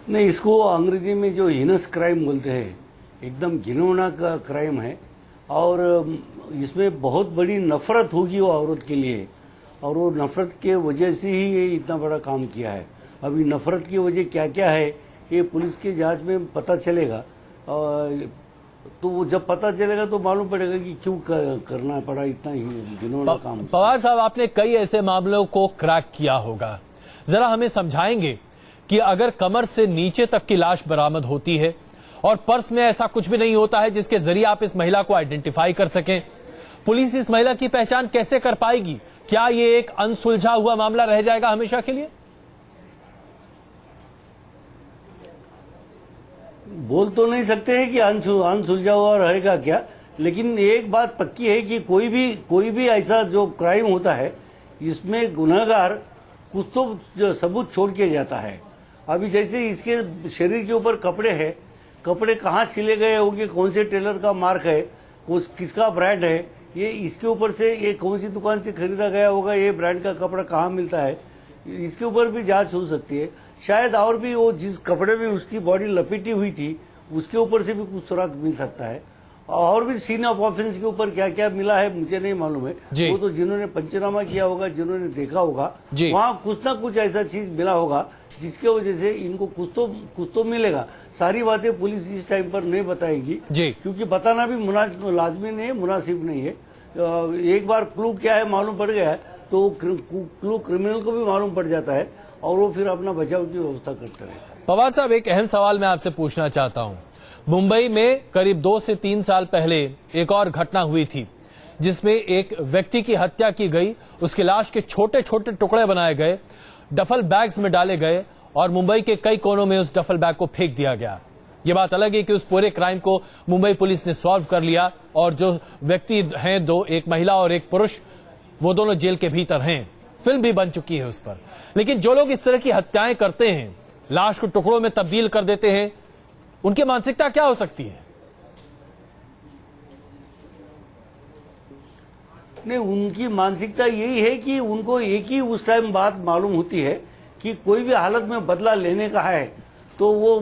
नहीं, इसको अंग्रेजी में जो हीनस क्राइम बोलते हैं, एकदम घिनौना का क्राइम है और इसमें बहुत बड़ी नफरत होगी वो औरत के लिए और वो नफरत के वजह से ही ये इतना बड़ा काम किया है। अभी नफरत की वजह क्या क्या है ये पुलिस की जांच में पता चलेगा, तो वो जब पता चलेगा तो मालूम पड़ेगा कि क्यों करना पड़ा इतना ही घिनौना काम। पवार साहब, आपने कई ऐसे मामलों को क्रैक किया होगा, जरा हमें समझाएंगे कि अगर कमर से नीचे तक की लाश बरामद होती है और पर्स में ऐसा कुछ भी नहीं होता है जिसके जरिए आप इस महिला को आइडेंटिफाई कर सकें, पुलिस इस महिला की पहचान कैसे कर पाएगी? क्या ये एक अनसुलझा हुआ मामला रह जाएगा हमेशा के लिए? बोल तो नहीं सकते हैं कि अनसुलझा हुआ रहेगा क्या, लेकिन एक बात पक्की है कि कोई भी ऐसा जो क्राइम होता है इसमें गुनहगार कुछ तो सबूत छोड़ के जाता है। अभी जैसे इसके शरीर के ऊपर कपड़े हैं, कपड़े कहाँ सिले गए होंगे, कौन से टेलर का मार्क है, किसका ब्रांड है, ये इसके ऊपर से ये कौन सी दुकान से खरीदा गया होगा, ये ब्रांड का कपड़ा कहाँ मिलता है, इसके ऊपर भी जांच हो सकती है। शायद और भी वो जिस कपड़े में उसकी बॉडी लपेटी हुई थी उसके ऊपर से भी कुछ सुराग मिल सकता है। और भी सीन ऑफ ऑफेंस के ऊपर क्या क्या मिला है मुझे नहीं मालूम है, वो तो जिन्होंने पंचनामा किया होगा, जिन्होंने देखा होगा, वहाँ कुछ ना कुछ ऐसा चीज मिला होगा जिसके वजह से इनको कुछ तो मिलेगा। सारी बातें पुलिस इस टाइम पर नहीं बताएगी क्योंकि बताना भी लाजमी नहीं है, मुनासिब नहीं है। एक बार क्लू क्या है मालूम पड़ गया है तो क्लू क्रिमिनल को भी मालूम पड़ जाता है और वो फिर अपना बचाव की व्यवस्था करते हैं। पवार साहब, एक अहम सवाल मैं आपसे पूछना चाहता हूं। मुंबई में करीब 2 से 3 साल पहले एक और घटना हुई थी जिसमें एक व्यक्ति की हत्या की गई, उसकी लाश के छोटे छोटे टुकड़े बनाए गए, डफल बैग्स में डाले गए और मुंबई के कई कोनों में उस डफल बैग को फेंक दिया गया। ये बात अलग है कि उस पूरे क्राइम को मुंबई पुलिस ने सॉल्व कर लिया और जो व्यक्ति हैं दो, एक महिला और एक पुरुष, वो दोनों जेल के भीतर हैं। फिल्म भी बन चुकी है उस पर। लेकिन जो लोग इस तरह की हत्याएं करते हैं, लाश को टुकड़ों में तब्दील कर देते हैं, उनकी मानसिकता क्या हो सकती है? नहीं, उनकी मानसिकता यही है कि उनको एक ही उस टाइम बात मालूम होती है कि कोई भी हालत में बदला लेने का है तो वो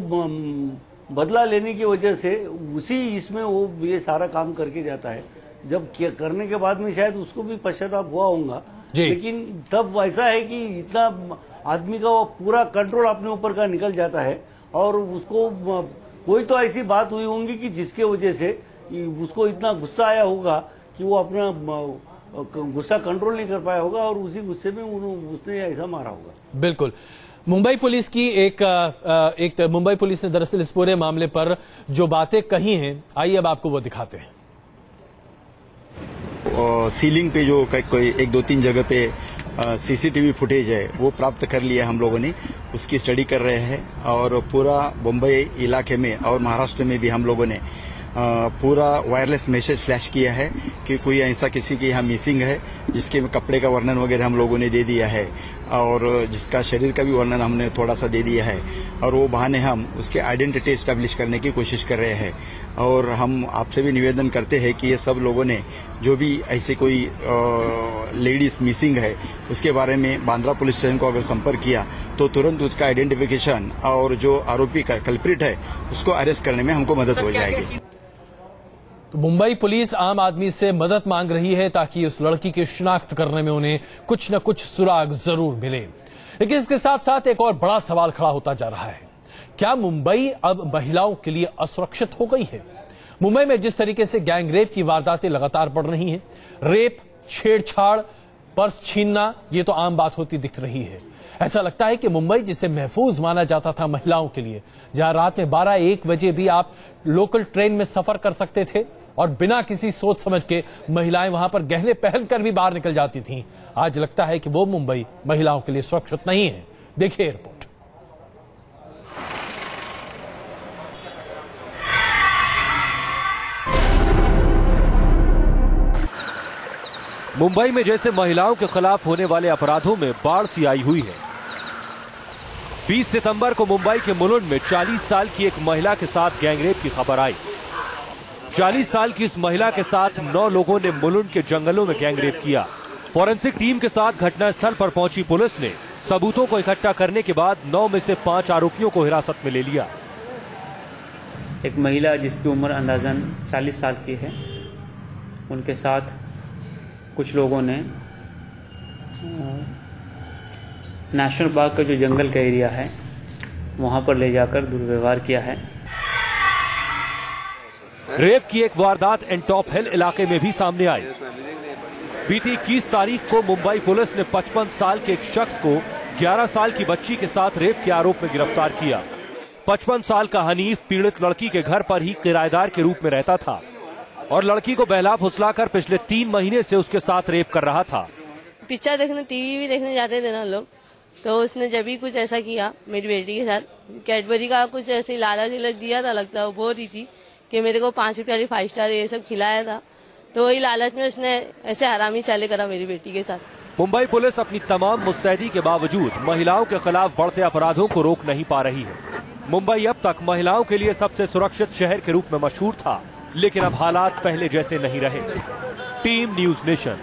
बदला लेने की वजह से उसी इसमें वो ये सारा काम करके जाता है। जब करने के बाद में शायद उसको भी पश्चाताप हुआ होगा, लेकिन तब ऐसा है कि इतना आदमी का वो पूरा कंट्रोल अपने ऊपर का निकल जाता है और उसको कोई तो ऐसी बात हुई होगी कि जिसके वजह से उसको इतना गुस्सा आया होगा कि वो अपना गुस्सा कंट्रोल नहीं कर पाया होगा और उसी गुस्से में उसने ऐसा मारा होगा। बिल्कुल। मुंबई पुलिस की मुंबई पुलिस ने दरअसल इस पूरे मामले पर जो बातें कही हैं, आइए अब आपको वो दिखाते हैं। सीलिंग पे जो कोई 1-2-3 जगह पे सीसीटीवी फुटेज है वो प्राप्त कर लिया हम लोगों ने, उसकी स्टडी कर रहे हैं और पूरा मुंबई इलाके में और महाराष्ट्र में भी हम लोगों ने पूरा वायरलेस मैसेज फ्लैश किया है कि कोई ऐसा किसी की यहाँ मिसिंग है जिसके कपड़े का वर्णन वगैरह हम लोगों ने दे दिया है और जिसका शरीर का भी वर्णन हमने थोड़ा सा दे दिया है और वो बहाने हम उसके आइडेंटिटी एस्टेब्लिश करने की कोशिश कर रहे हैं। और हम आपसे भी निवेदन करते हैं कि ये सब लोगों ने जो भी ऐसे कोई लेडीज मिसिंग है उसके बारे में बांद्रा पुलिस स्टेशन को अगर संपर्क किया तो तुरंत उसका आइडेंटिफिकेशन और जो आरोपी का कल्प्रिट है उसको अरेस्ट करने में हमको मदद हो जाएगी। तो मुंबई पुलिस आम आदमी से मदद मांग रही है ताकि उस लड़की की शिनाख्त करने में उन्हें कुछ न कुछ सुराग जरूर मिले। लेकिन इसके साथ साथ एक और बड़ा सवाल खड़ा होता जा रहा है, क्या मुंबई अब महिलाओं के लिए असुरक्षित हो गई है? मुंबई में जिस तरीके से गैंग रेप की वारदातें लगातार बढ़ रही हैं, रेप, छेड़छाड़, पर्स छीनना, ये तो आम बात होती दिख रही है। ऐसा लगता है कि मुंबई जिसे महफूज माना जाता था महिलाओं के लिए, जहां रात में 12-1 बजे भी आप लोकल ट्रेन में सफर कर सकते थे और बिना किसी सोच समझ के महिलाएं वहां पर गहने पहनकर भी बाहर निकल जाती थीं, आज लगता है कि वो मुंबई महिलाओं के लिए सुरक्षित नहीं है। देखिए रिपोर्ट। मुंबई में जैसे महिलाओं के खिलाफ होने वाले अपराधों में बाढ़ सी आई हुई है। 20 सितंबर को मुंबई के मुलुंड में 40 साल की एक महिला के साथ गैंगरेप की खबर आई। 40 साल की इस महिला के साथ 9 लोगों ने मुलुंड के जंगलों में गैंगरेप किया। फॉरेंसिक टीम के साथ घटनास्थल पर पहुंची पुलिस ने सबूतों को इकट्ठा करने के बाद 9 में से 5 आरोपियों को हिरासत में ले लिया। एक महिला जिसकी उम्र अंदाजन 40 साल की है, उनके साथ कुछ लोगों ने नेशनल पार्क का जो जंगल का एरिया है वहां पर ले जाकर दुर्व्यवहार किया है। रेप की एक वारदात एंटॉप हिल इलाके में भी सामने आई। बीती 21 तारीख को मुंबई पुलिस ने 55 साल के एक शख्स को 11 साल की बच्ची के साथ रेप के आरोप में गिरफ्तार किया। 55 साल का हनीफ पीड़ित लड़की के घर पर ही किराएदार के रूप में रहता था और लड़की को बहला फुसलाकर पिछले 3 महीने से उसके साथ रेप कर रहा था। पिक्चर देखने, टीवी भी देखने जाते थे ना लोग, तो उसने जब भी कुछ ऐसा किया मेरी बेटी के साथ, कैडबरी का कुछ ऐसे लालच दिया था, लगता है वो बोल रही थी कि मेरे को 5 रुपये वाली 5 स्टार ये सब खिलाया था, तो वही लालच में उसने ऐसे हरामी चाले करा मेरी बेटी के साथ। मुंबई पुलिस अपनी तमाम मुस्तैदी के बावजूद महिलाओं के खिलाफ बढ़ते अपराधों को रोक नहीं पा रही है। मुंबई अब तक महिलाओं के लिए सबसे सुरक्षित शहर के रूप में मशहूर था, लेकिन अब हालात पहले जैसे नहीं रहे। Team news nation.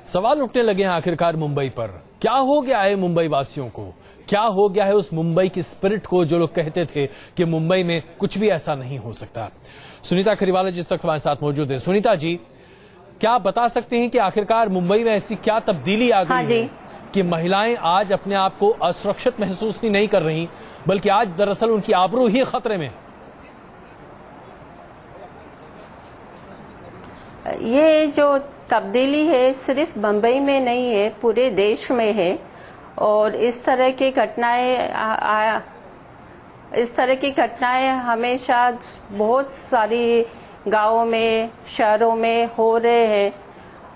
सवाल उठने लगे हैं आखिरकार मुंबई पर। क्या हो गया है मुंबई वासियों को? क्या हो गया है उस मुंबई की स्पिरिट को जो लोग कहते थे कि मुंबई में कुछ भी ऐसा नहीं हो सकता? सुनीता खरीवाला जिस वक्त हमारे साथ मौजूद है। सुनीता जी, क्या आप बता सकते हैं कि आखिरकार मुंबई में ऐसी क्या तब्दीली आ गई है कि महिलाएं आज अपने आप को असुरक्षित महसूस नहीं कर रही, बल्कि आज दरअसल उनकी आबरू ही खतरे में? ये जो तब्दीली है सिर्फ मुंबई में नहीं है, पूरे देश में है। और इस तरह की घटनाएं हमेशा बहुत सारी गांवों में, शहरों में हो रहे हैं।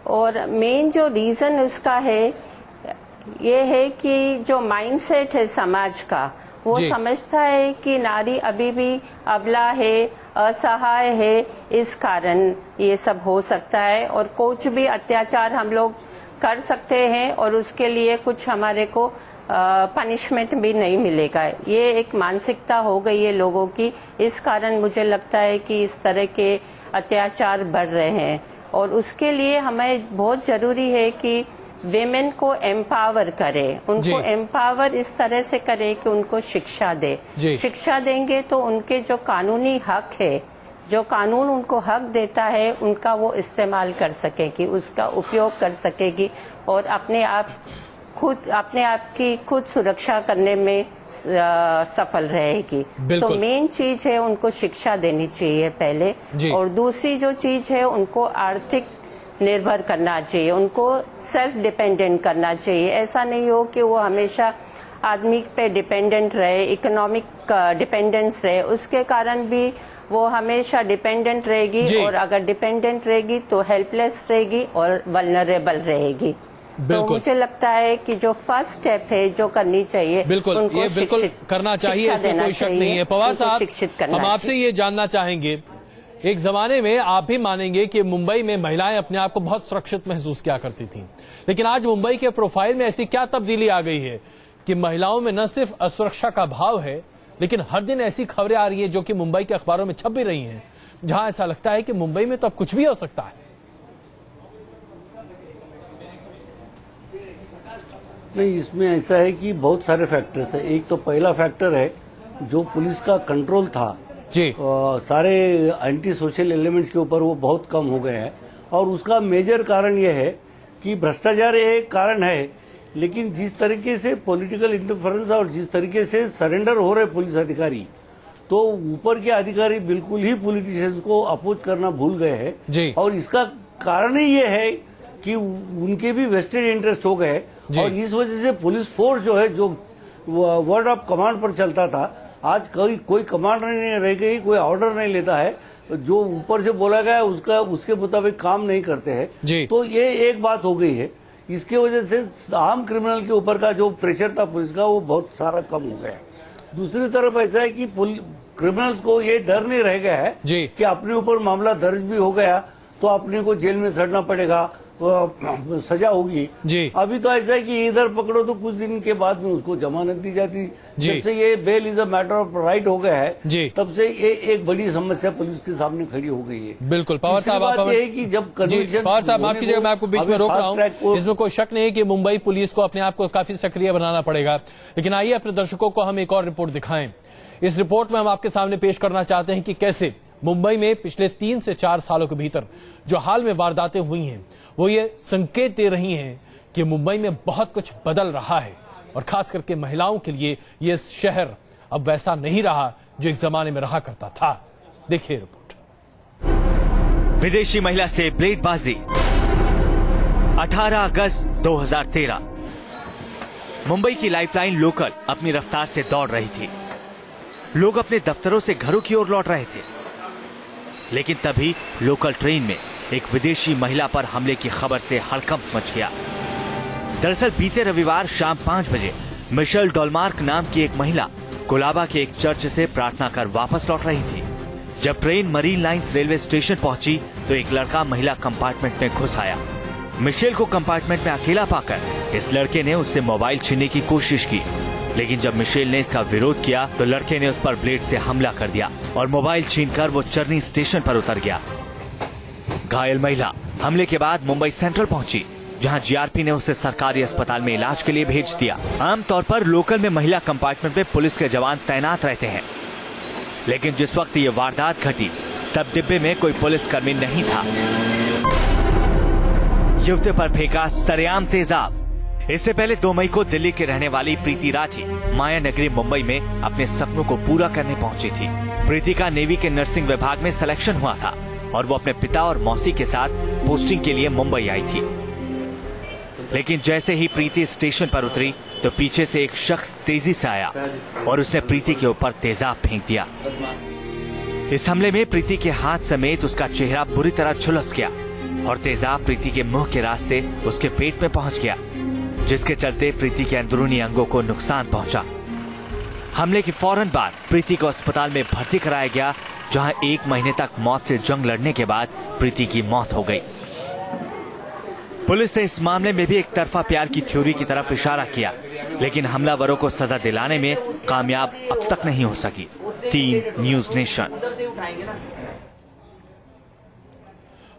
और मेन जो रीजन उसका है ये है कि जो माइंडसेट है समाज का, वो समझता है कि नारी अभी भी अबला है, असहाय है, इस कारण ये सब हो सकता है और कुछ भी अत्याचार हम लोग कर सकते हैं और उसके लिए कुछ हमारे को पनिशमेंट भी नहीं मिलेगा। ये एक मानसिकता हो गई है लोगों की। इस कारण मुझे लगता है कि इस तरह के अत्याचार बढ़ रहे हैं और उसके लिए हमें बहुत जरूरी है कि वेमेन को एम्पावर करे, उनको एम्पावर इस तरह से करे कि उनको शिक्षा दे। शिक्षा देंगे तो उनके जो कानूनी हक है, जो कानून उनको हक देता है, उनका वो इस्तेमाल कर सकेगी, उसका उपयोग कर सकेगी और अपने आप की खुद सुरक्षा करने में सफल रहेगी। तो मेन चीज है उनको शिक्षा देनी चाहिए पहले, और दूसरी जो चीज है उनको आर्थिक निर्भर करना चाहिए, उनको सेल्फ डिपेंडेंट करना चाहिए। ऐसा नहीं हो कि वो हमेशा आदमी पे डिपेंडेंट रहे, इकोनॉमिक डिपेंडेंस रहे, उसके कारण भी वो हमेशा डिपेंडेंट रहेगी और अगर डिपेंडेंट रहेगी तो हेल्पलेस रहेगी और वल्नरेबल रहेगी। तो मुझे लगता है कि जो फर्स्ट स्टेप है जो करनी चाहिए, बिल्कुल ये बिल्कुल करना चाहिए, इसमें कोई शक नहीं है। पवार साहब, हम आपसे ये जानना चाहेंगे, एक जमाने में आप भी मानेंगे कि मुंबई में महिलाएं अपने आप को बहुत सुरक्षित महसूस किया करती थीं, लेकिन आज मुंबई के प्रोफाइल में ऐसी क्या तब्दीली आ गई है कि महिलाओं में न सिर्फ असुरक्षा का भाव है, लेकिन हर दिन ऐसी खबरें आ रही है जो कि मुंबई के अखबारों में छप भी रही हैं, जहां ऐसा लगता है कि मुंबई में तो अब कुछ भी हो सकता है। नहीं, इसमें ऐसा है कि बहुत सारे फैक्टर्स है। एक तो पहला फैक्टर है जो पुलिस का कंट्रोल था जी, सारे एंटी सोशल एलिमेंट्स के ऊपर, वो बहुत कम हो गया है और उसका मेजर कारण यह है कि भ्रष्टाचार एक कारण है, लेकिन जिस तरीके से पॉलिटिकल इंटरफेरेंस और जिस तरीके से सरेंडर हो रहे पुलिस अधिकारी, तो ऊपर के अधिकारी बिल्कुल ही पॉलिटिशियंस को अपोज करना भूल गए हैं और इसका कारण ही ये है कि उनके भी वेस्टेड इंटरेस्ट हो गए और इस वजह से पुलिस फोर्स जो है, जो वर्ड ऑफ कमांड पर चलता था, आज कोई कमांड नहीं रह गई, कोई ऑर्डर नहीं लेता है, जो ऊपर से बोला गया है उसके मुताबिक काम नहीं करते हैं। तो ये एक बात हो गई है। इसकी वजह से आम क्रिमिनल के ऊपर का जो प्रेशर था पुलिस का, वो बहुत सारा कम हो गया। दूसरी तरफ ऐसा है कि क्रिमिनल्स को ये डर नहीं रह गया है कि अपने ऊपर मामला दर्ज भी हो गया तो अपने को जेल में सड़ना पड़ेगा, सजा होगी जी। अभी तो ऐसा है कि इधर पकड़ो तो कुछ दिन के बाद में उसको जमानत दी जाती। जी। जब से ये bail is a matter of right हो गया है जी। तब से ये एक बड़ी समस्या पुलिस के सामने खड़ी हो गई है। बिल्कुल पवार साहब, आप ये है कि जब जी, पवार साहब माफ कीजिएगा, मैं आपको बीच में रोक रहा हूँ। इसमें कोई शक नहीं है कि मुंबई पुलिस को अपने आप को काफी सक्रिय बनाना पड़ेगा, लेकिन आइए अपने दर्शकों को हम एक और रिपोर्ट दिखाएं। इस रिपोर्ट में हम आपके सामने पेश करना चाहते हैं कि कैसे मुंबई में पिछले 3 से 4 सालों के भीतर जो हाल में वारदातें हुई हैं वो ये संकेत दे रही हैं कि मुंबई में बहुत कुछ बदल रहा है और खास करके महिलाओं के लिए ये शहर अब वैसा नहीं रहा जो एक जमाने में रहा करता था। देखिए रिपोर्ट। विदेशी महिला से ब्लेडबाजी 18 अगस्त 2013 मुंबई की लाइफलाइन लोकल अपनी रफ्तार से दौड़ रही थी। लोग अपने दफ्तरों से घरों की ओर लौट रहे थे, लेकिन तभी लोकल ट्रेन में एक विदेशी महिला पर हमले की खबर से हड़कंप मच गया। दरअसल बीते रविवार शाम 5 बजे मिशेल डॉलमार्क नाम की एक महिला कोलाबा के एक चर्च से प्रार्थना कर वापस लौट रही थी। जब train marine lines railway station पहुंची तो एक लड़का महिला कंपार्टमेंट में घुस आया। मिशेल को कंपार्टमेंट में अकेला पाकर इस लड़के ने उससे मोबाइल छीनने की कोशिश की, लेकिन जब मिशेल ने इसका विरोध किया तो लड़के ने उस पर ब्लेड से हमला कर दिया और मोबाइल छीनकर वो चरनी स्टेशन पर उतर गया। घायल महिला हमले के बाद मुंबई सेंट्रल पहुंची, जहां जीआरपी ने उसे सरकारी अस्पताल में इलाज के लिए भेज दिया। आमतौर पर लोकल में महिला कंपार्टमेंट में पुलिस के जवान तैनात रहते हैं, लेकिन जिस वक्त ये वारदात घटी तब डिब्बे में कोई पुलिसकर्मी नहीं था। युवती पर फेंका सरेआम तेजाब। इससे पहले 2 मई को दिल्ली के रहने वाली प्रीति राठी माया नगरी मुंबई में अपने सपनों को पूरा करने पहुंची थी। प्रीति का नेवी के नर्सिंग विभाग में सिलेक्शन हुआ था और वो अपने पिता और मौसी के साथ पोस्टिंग के लिए मुंबई आई थी। लेकिन जैसे ही प्रीति स्टेशन पर उतरी तो पीछे से एक शख्स तेजी से आया और उसने प्रीति के ऊपर तेजाब फेंक दिया। इस हमले में प्रीति के हाथ समेत उसका चेहरा बुरी तरह झुलस गया और तेजाब प्रीति के मुंह के रास्ते उसके पेट में पहुंच गया, जिसके चलते प्रीति के अंदरूनी अंगों को नुकसान पहुंचा। हमले के फौरन बाद प्रीति को अस्पताल में भर्ती कराया गया, जहां 1 महीने तक मौत से जंग लड़ने के बाद प्रीति की मौत हो गई। पुलिस ने इस मामले में भी एक तरफा प्यार की थ्योरी की तरफ इशारा किया, लेकिन हमलावरों को सजा दिलाने में कामयाब अब तक नहीं हो सकी। Team news nation.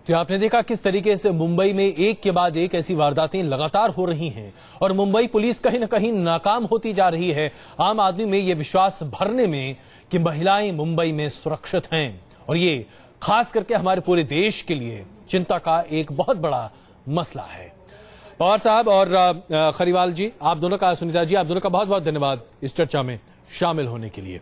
तो आपने देखा किस तरीके से मुंबई में एक के बाद एक ऐसी वारदातें लगातार हो रही हैं और मुंबई पुलिस कहीं न कहीं नाकाम होती जा रही है आम आदमी में ये विश्वास भरने में कि महिलाएं मुंबई में सुरक्षित हैं, और ये खास करके हमारे पूरे देश के लिए चिंता का एक बहुत बड़ा मसला है। पवार साहब और खरीवाल जी, आप दोनों का, सुनीता जी, आप दोनों का बहुत बहुत धन्यवाद इस चर्चा में शामिल होने के लिए।